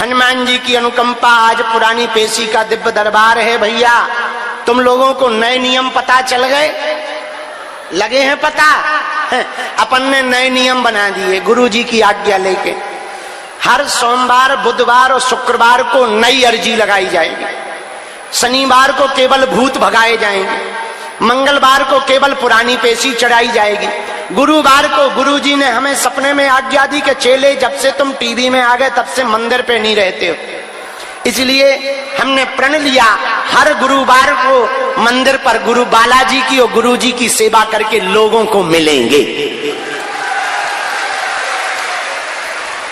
हनुमान जी की अनुकंपा। आज पुरानी पेशी का दिव्य दरबार है भैया। तुम लोगों को नए नियम पता चल गए, लगे हैं पता? अपन ने नए नियम बना दिए गुरु जी की आज्ञा लेके। हर सोमवार, बुधवार और शुक्रवार को नई अर्जी लगाई जाएगी। शनिवार को केवल भूत भगाए जाएंगे। मंगलवार को केवल पुरानी पेशी चढ़ाई जाएगी। गुरुवार को गुरुजी ने हमें सपने में आज्ञा दी कि चेले जब से तुम टीवी में आ गए तब से मंदिर पे नहीं रहते हो, इसलिए हमने प्रण लिया हर गुरुवार को मंदिर पर गुरु बालाजी की और गुरुजी की सेवा करके लोगों को मिलेंगे।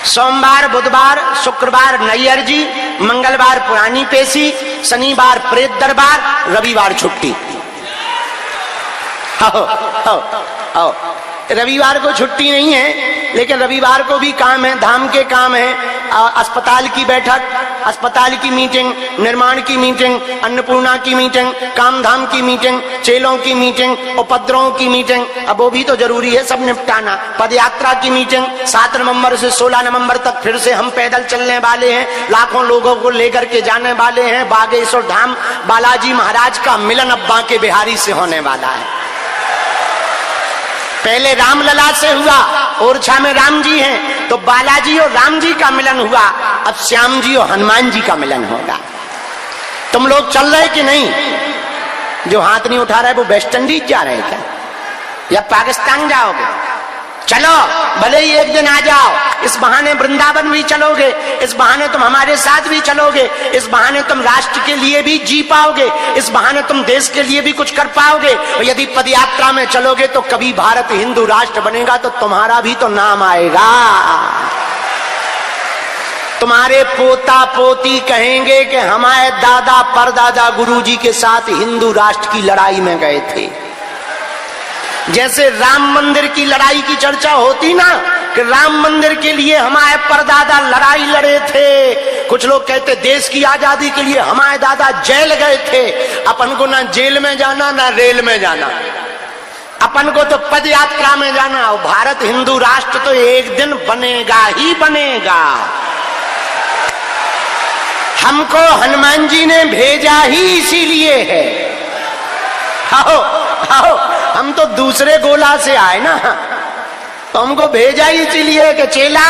सोमवार, बुधवार, शुक्रवार नई अर्जी, मंगलवार पुरानी पेशी, शनिवार प्रेत दरबार, रविवार छुट्टी। आओ, रविवार को छुट्टी नहीं है, लेकिन रविवार को भी काम है, धाम के काम है। अस्पताल की बैठक, अस्पताल की मीटिंग, निर्माण की मीटिंग, अन्नपूर्णा की मीटिंग, कामधाम की मीटिंग, चेलों की मीटिंग, उपद्रवों की मीटिंग, अब वो भी तो जरूरी है सब निपटाना। पदयात्रा की मीटिंग 7 नवंबर से 16 नवंबर तक फिर से हम पैदल चलने वाले हैं, लाखों लोगों को लेकर के जाने वाले हैं। बागेश्वर धाम बालाजी महाराज का मिलन अब बांके बिहारी से होने वाला है। पहले रामलला से हुआ, ओरछा में राम जी हैं, तो बालाजी और राम जी का मिलन हुआ। अब श्याम जी और हनुमान जी का मिलन होगा। तुम लोग चल रहे कि नहीं? जो हाथ नहीं उठा रहे वो वेस्ट इंडीज जा रहे क्या, या पाकिस्तान जाओगे? चलो, भले ही एक दिन आ जाओ, इस बहाने वृंदावन भी चलोगे, इस बहाने तुम हमारे साथ भी चलोगे, इस बहाने तुम राष्ट्र के लिए भी जी पाओगे, इस बहाने तुम देश के लिए भी कुछ कर पाओगे। और यदि पदयात्रा में चलोगे तो कभी भारत हिंदू राष्ट्र बनेगा तो तुम्हारा भी तो नाम आएगा। तुम्हारे पोता पोती कहेंगे कि हमारे दादा परदादा गुरुजी के साथ हिंदू राष्ट्र की लड़ाई में गए थे। जैसे राम मंदिर की लड़ाई की चर्चा होती ना, कि राम मंदिर के लिए हमारे परदादा लड़ाई लड़े थे। कुछ लोग कहते देश की आजादी के लिए हमारे दादा जेल गए थे। अपन को ना जेल में जाना ना रेल में जाना, अपन को तो पद यात्रा में जाना। और भारत हिंदू राष्ट्र तो एक दिन बनेगा ही बनेगा। हमको हनुमान जी ने भेजा ही इसीलिए है। आओ आओ, हम तो दूसरे गोला से आए ना, तो हमको भेजा ही इसीलिए कि चेला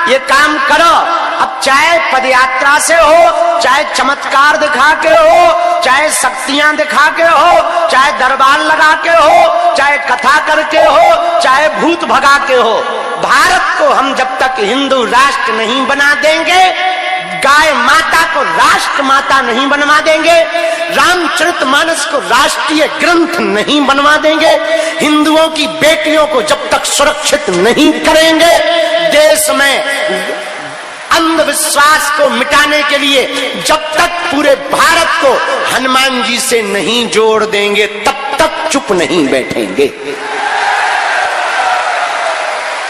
ये काम करो। अब चाहे पदयात्रा से हो, चाहे चमत्कार दिखा के हो, चाहे शक्तियां दिखा के हो, चाहे दरबार लगा के हो, चाहे कथा करके हो, चाहे भूत भगा के हो, भारत को हम जब तक हिंदू राष्ट्र नहीं बना देंगे, गाय माता को राष्ट्र माता नहीं बनवा देंगे, रामचरितमानस को राष्ट्रीय ग्रंथ नहीं बनवा देंगे, हिंदुओं की बेटियों को जब तक सुरक्षित नहीं करेंगे, देश में अंधविश्वास को मिटाने के लिए जब तक पूरे भारत को हनुमान जी से नहीं जोड़ देंगे, तब तक चुप नहीं बैठेंगे।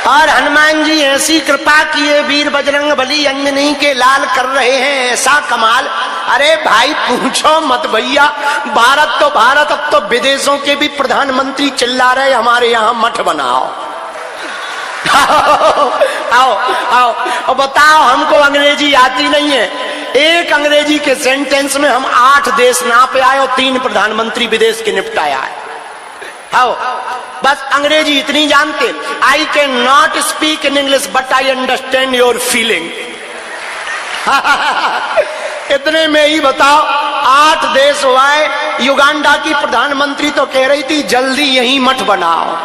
और हनुमान जी ऐसी कृपा किए वीर बजरंग बली अंजनी के लाल कर रहे हैं ऐसा कमाल। अरे भाई पूछो मत भैया, भारत तो भारत, अब तो विदेशों के भी प्रधानमंत्री चिल्ला रहे हमारे यहाँ मठ बनाओ। आओ आओ और बताओ, हमको अंग्रेजी आती नहीं है, एक अंग्रेजी के सेंटेंस में हम 8 देश नाप आए और 3 प्रधानमंत्री विदेश के निपटाया है। आओ, बस अंग्रेजी इतनी जानते, I can not speak in English but I understand your feeling. इतने में ही बताओ 8 देश हुए। युगांडा की प्रधानमंत्री तो कह रही थी जल्दी यही मठ बनाओ।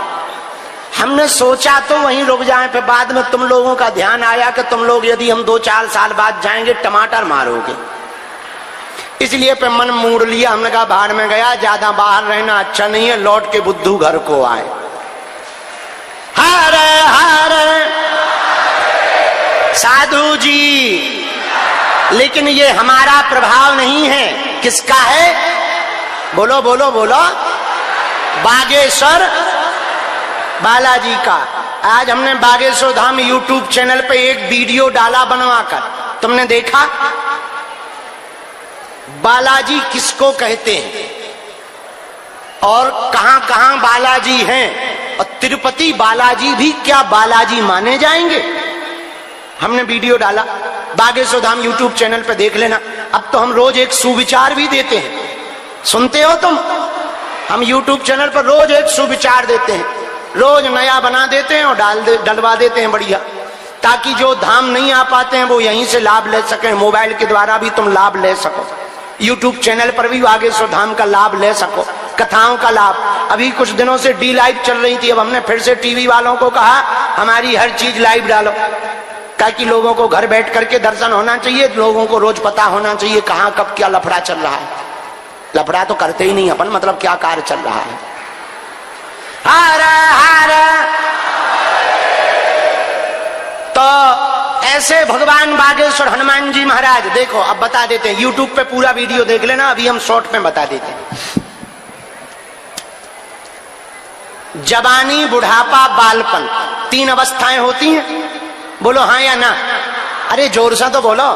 हमने सोचा तो वहीं रुक जाए, फिर बाद में तुम लोगों का ध्यान आया कि तुम लोग यदि हम 2-4 साल बाद जाएंगे टमाटर मारोगे, इसलिए पे मन मोड़ लिया। हमने कहा बाहर में गया, ज्यादा बाहर रहना अच्छा नहीं है, लौट के बुद्धू घर को आए। हरे हरे साधु जी, लेकिन ये हमारा प्रभाव नहीं है, किसका है? बोलो बोलो बोलो, बागेश्वर बालाजी का। आज हमने बागेश्वर धाम यूट्यूब चैनल पे एक वीडियो डाला बनवाकर, तुमने देखा? बालाजी किसको कहते हैं और कहां कहां बालाजी हैं, और तिरुपति बालाजी भी क्या बालाजी माने जाएंगे? हमने वीडियो डाला, बागेश्वर धाम यूट्यूब चैनल पे देख लेना। अब तो हम रोज एक सुविचार भी देते हैं, सुनते हो तुम? हम यूट्यूब चैनल पर रोज एक सुविचार देते हैं, रोज नया बना देते हैं और डलवा देते हैं बढ़िया, ताकि जो धाम नहीं आ पाते हैं वो यहीं से लाभ ले सकें। मोबाइल के द्वारा भी तुम लाभ ले सको, यूट्यूब चैनल पर भी बागेश्वर धाम का लाभ ले सको, कथाओं का लाभ। अभी कुछ दिनों से डी लाइव चल रही थी, अब हमने फिर से टीवी वालों को कहा हमारी हर चीज लाइव डालो, ताकि लोगों को घर बैठ करके दर्शन होना चाहिए, लोगों को रोज पता होना चाहिए कहाँ कब क्या लफड़ा चल रहा है। लफड़ा तो करते ही नहीं अपन, मतलब क्या कार्य चल रहा है। हार हार तो ऐसे भगवान बागेश्वर हनुमान जी महाराज, देखो अब बता देते हैं, यूट्यूब पे पूरा वीडियो देख लेना, अभी हम शॉर्ट में बता देते हैं। जवानी, बुढ़ापा, बालपन, 3 अवस्थाएं होती हैं, बोलो हाँ या ना? अरे जोर से तो बोलो।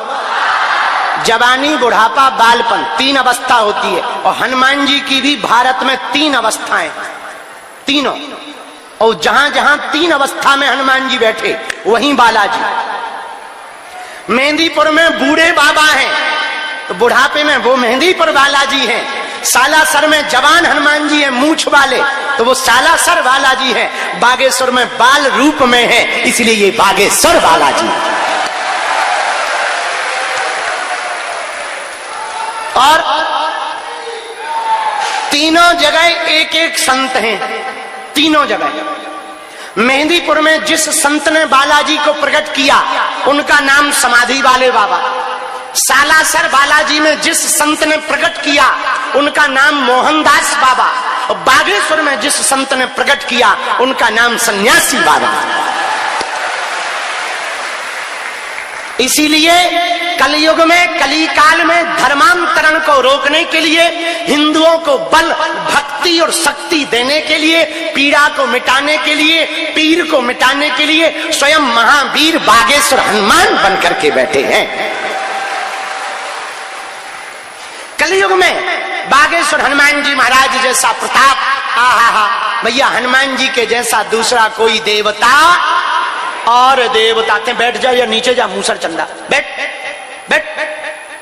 जवानी, बुढ़ापा, बालपन, 3 अवस्था होती है। और हनुमान जी की भी भारत में 3 अवस्थाएं, तीनों। और जहां जहां 3 अवस्था में हनुमान जी बैठे वहीं बालाजी। मेहंदीपुर में बूढ़े बाबा हैं, तो बुढ़ापे में वो मेहंदीपुर बालाजी हैं। सालासर में जवान हनुमान जी हैं मूंछ वाले, तो वो सालासर बालाजी हैं। बागेश्वर में बाल रूप में है, इसलिए ये बागेश्वर बालाजी। और तीनों जगह एक एक संत हैं, तीनों जगह। मेहंदीपुर में जिस संत ने बालाजी को प्रकट किया उनका नाम समाधि वाले बाबा। सालासर बालाजी में जिस संत ने प्रकट किया उनका नाम मोहनदास बाबा। और बागेश्वर में जिस संत ने प्रकट किया उनका नाम सन्यासी बाबा। इसीलिए कलयुग में, कली काल में धर्मांतरण को रोकने के लिए, हिंदुओं को बल, भक्ति और शक्ति देने के लिए, पीड़ा को मिटाने के लिए, पीर को मिटाने के लिए स्वयं महावीर बागेश्वर हनुमान बनकर के बैठे हैं। कलयुग में बागेश्वर हनुमान जी महाराज जैसा प्रताप, आहा भैया, हनुमान जी के जैसा दूसरा कोई देवता और देवता के। बैठ जाओ या नीचे जा मूसर चंदा, बैठ बैठ,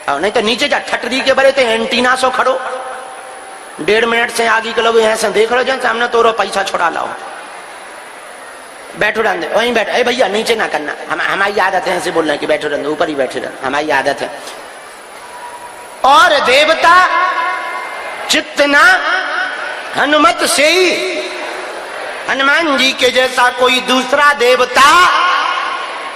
और नहीं तो नीचे जा, ठटरी के बड़े थे एंटीना सो खड़ो, 1.5 मिनट से आगे के लोग ऐसे देख लो जन सामने तो पैसा छोड़ा लाओ। बैठो रहने दे, वहीं बैठ। अरे भैया नीचे ना करना, हमारी आदत है ऐसे बोलना कि बैठो रहने, ऊपर ही बैठे रहना, हमारी आदत है। और देवता चित्तना हनुमत से ही, हनुमान जी के जैसा कोई दूसरा देवता।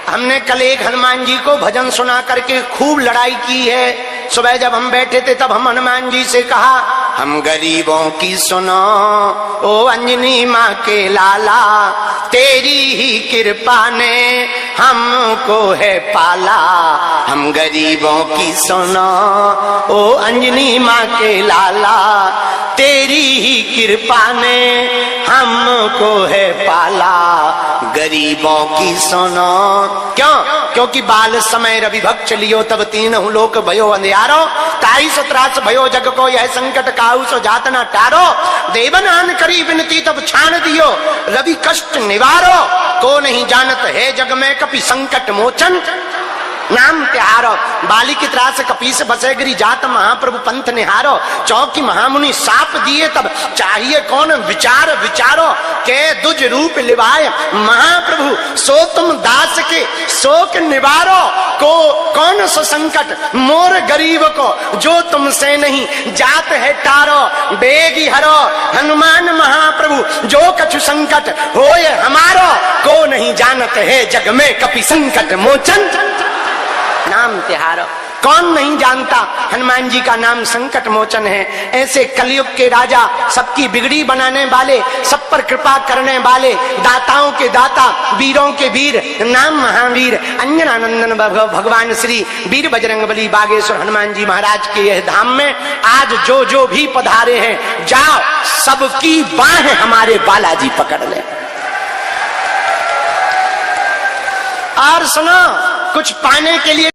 हमने कल एक हनुमान जी को भजन सुना करके खूब लड़ाई की है। सुबह जब हम बैठे थे तब हम हनुमान जी से कहा, हम गरीबों की सुनो ओ अंजनी माँ के लाला, तेरी ही कृपा ने हमको है पाला। हम गरीबों की सुनो ओ अंजनी माँ के लाला, तेरी ही कृपा ने हमको है पाला। गरीबों की सुनो, क्यों? क्योंकि बाल समय रवि भक्त लियो, तब 3 लोक भयो अंधियारो, 23 त्रास भयो जग को, यह संकट काहू सो जात ना टारो। देवनान करी विनती तब छान दियो, रवि कष्ट निवारो, को नहीं जानत है जग में कपि संकट मोचन नाम त्यारो। बाली की त्रास कपीस बसे गिरी जात, महाप्रभु पंथ निहारो। चौकी महामुनि साप दिए तब चाहिए कौन विचार विचारो, के दुज रूप लिवाए महाप्रभु सो तुम दास के शोक निवारो। को कौन सो संकट मोर गरीब को, जो तुमसे नहीं जात है टारो। बेगी हरो हनुमान महाप्रभु, जो कछु संकट होए हमारो, को नहीं जानत है जग में कपि संकट मोचन नाम तिहारो। कौन नहीं जानता हनुमान जी का नाम संकट मोचन है। ऐसे कलयुग के राजा, सबकी बिगड़ी बनाने वाले, सब पर कृपा करने वाले, दाताओं के दाता, वीरों के वीर, नाम महावीर अंजनानंदन भगवान श्री वीर बजरंगबली बागेश्वर हनुमान जी महाराज के यह धाम में आज जो जो भी पधारे हैं, जाओ सबकी बाहें हमारे बालाजी पकड़ ले। और सुनो, कुछ पाने के लिए